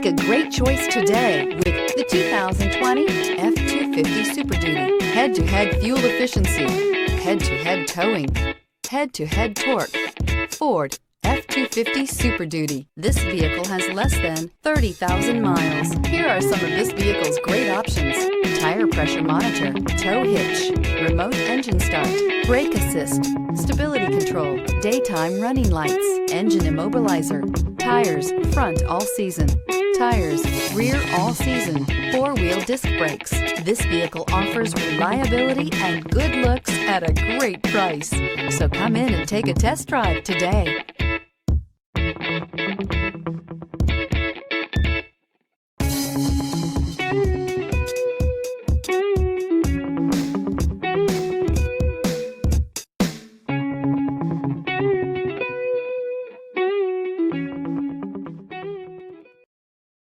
Make a great choice today with the 2020 F-250 Super Duty. Head-to-head fuel efficiency, head-to-head towing, head-to-head torque. Ford F-250 Super Duty. This vehicle has less than 30,000 miles. Here are some of this vehicle's great options: tire pressure monitor, tow hitch, remote engine start, brake assist, stability control, daytime running lights, engine immobilizer, tires front all season, tires rear all season, four-wheel disc brakes. This vehicle offers reliability and good looks at a great price. So come in and take a test drive today.